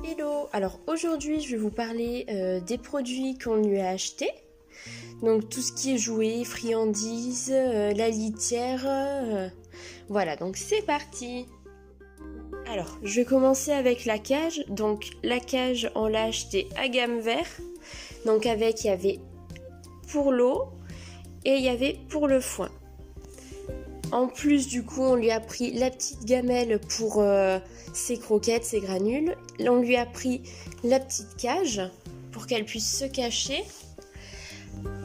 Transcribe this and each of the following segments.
Hello, alors aujourd'hui je vais vous parler des produits qu'on lui a achetés. Donc tout ce qui est jouets, friandises, la litière. Voilà, donc c'est parti. Alors, je vais commencer avec la cage. Donc la cage, on l'a acheté à gamme vert. Donc il y avait pour l'eau et il y avait pour le foin. En plus, du coup, on lui a pris la petite gamelle pour ses croquettes, ses granules. On lui a pris la petite cage pour qu'elle puisse se cacher.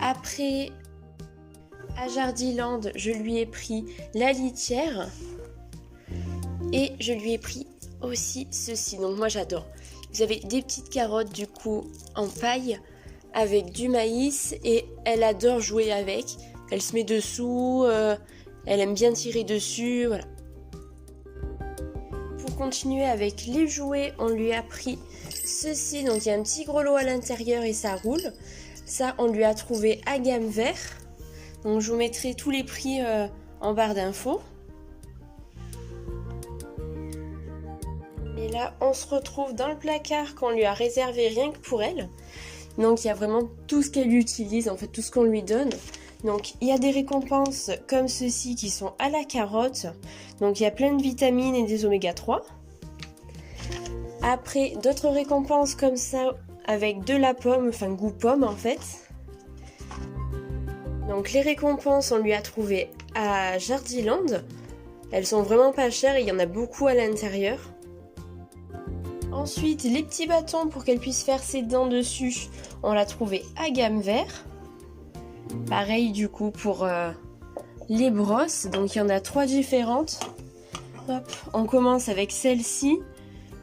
Après, à Jardiland, je lui ai pris la litière. Et je lui ai pris aussi ceci. Donc moi, j'adore. Vous avez des petites carottes, du coup, en paille avec du maïs. Et elle adore jouer avec. Elle se met dessous... Elle aime bien tirer dessus, voilà. Pour continuer avec les jouets, on lui a pris ceci. Donc il y a un petit grelot à l'intérieur et ça roule. Ça, on lui a trouvé à gamme vert. Donc je vous mettrai tous les prix en barre d'infos. Et là, on se retrouve dans le placard qu'on lui a réservé rien que pour elle. Donc il y a vraiment tout ce qu'elle utilise, en fait tout ce qu'on lui donne. Donc il y a des récompenses comme ceci qui sont à la carotte. Donc il y a plein de vitamines et des oméga 3. Après d'autres récompenses comme ça avec de la pomme, enfin goût pomme en fait. Donc les récompenses on lui a trouvé à Jardiland. Elles sont vraiment pas chères et il y en a beaucoup à l'intérieur. Ensuite les petits bâtons pour qu'elle puisse faire ses dents dessus, on l'a trouvé à gamme vert. Pareil du coup pour les brosses, donc il y en a 3 différentes. Hop, on commence avec celle-ci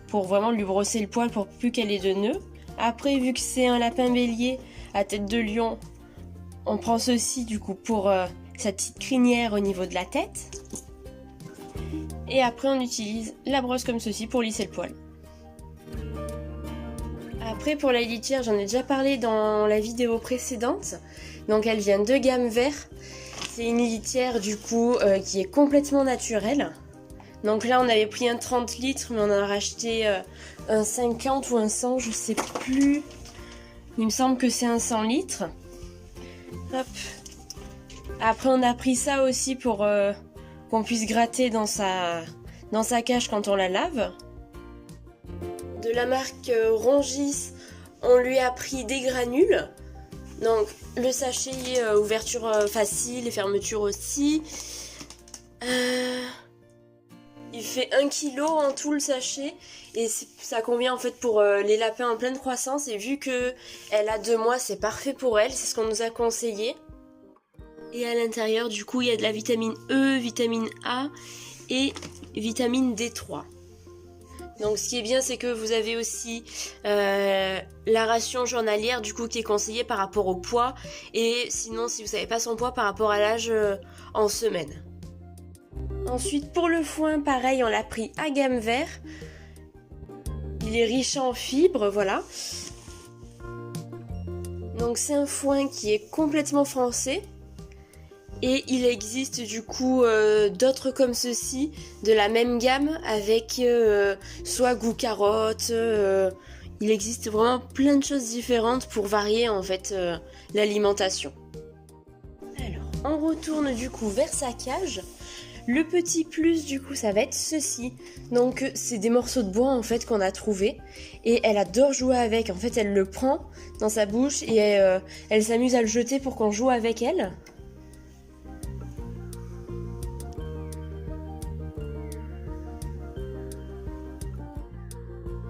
pour vraiment lui brosser le poil pour plus qu'elle ait de nœuds. Après, vu que c'est un lapin bélier à tête de lion, on prend ceci du coup pour sa petite crinière au niveau de la tête. Et après on utilise la brosse comme ceci pour lisser le poil. Après pour la litière, j'en ai déjà parlé dans la vidéo précédente. Donc elle vient de gamme vert. C'est une litière du coup qui est complètement naturelle. Donc là on avait pris un 30 litres mais on en a racheté un 50 ou un 100, je sais plus. Il me semble que c'est un 100 litres. Hop. Après on a pris ça aussi pour qu'on puisse gratter dans sa cage quand on la lave. De la marque Rongis, on lui a pris des granules. Donc le sachet, ouverture facile et fermeture aussi. Il fait 1 kg en tout le sachet. Et ça convient en fait pour les lapins en pleine croissance. Et vu qu'elle a 2 mois, c'est parfait pour elle. C'est ce qu'on nous a conseillé. Et à l'intérieur, du coup, il y a de la vitamine E, vitamine A et vitamine D3. Donc ce qui est bien, c'est que vous avez aussi la ration journalière du coup qui est conseillée par rapport au poids. Et sinon, si vous savez pas son poids, par rapport à l'âge en semaine. Ensuite, pour le foin, pareil, on l'a pris à gamme vert. Il est riche en fibres, voilà. Donc c'est un foin qui est complètement français. Et il existe du coup d'autres comme ceci, de la même gamme, avec soit goût carotte. Il existe vraiment plein de choses différentes pour varier en fait l'alimentation. Alors, on retourne du coup vers sa cage. Le petit plus du coup ça va être ceci. Donc c'est des morceaux de bois en fait qu'on a trouvé. Et elle adore jouer avec. En fait elle le prend dans sa bouche et elle s'amuse à le jeter pour qu'on joue avec elle.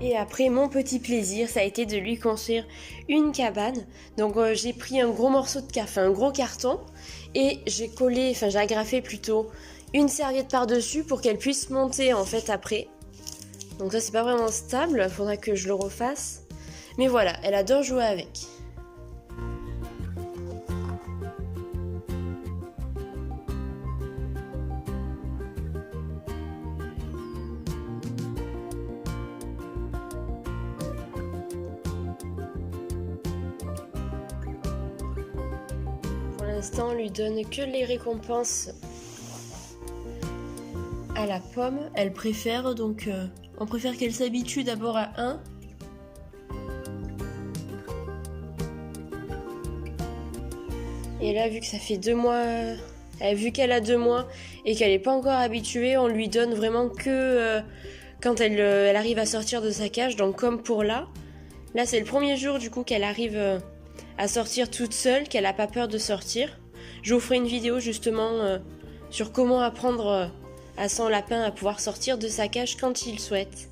Et après, mon petit plaisir, ça a été de lui construire une cabane. Donc j'ai pris un gros morceau de café, un gros carton, et j'ai agrafé plutôt une serviette par-dessus pour qu'elle puisse monter en fait après. Donc ça c'est pas vraiment stable, il faudra que je le refasse. Mais voilà, elle adore jouer avec. Pour l'instant, on lui donne que les récompenses à la pomme. Elle préfère, donc on préfère qu'elle s'habitue d'abord à 1 Et là, vu que ça fait 2 mois, vu qu'elle a 2 mois et qu'elle n'est pas encore habituée, on lui donne vraiment que quand elle arrive à sortir de sa cage. Donc comme pour là c'est le premier jour du coup qu'elle arrive à sortir toute seule, qu'elle n'a pas peur de sortir. Je vous ferai une vidéo justement sur comment apprendre à son lapin à pouvoir sortir de sa cage quand il souhaite.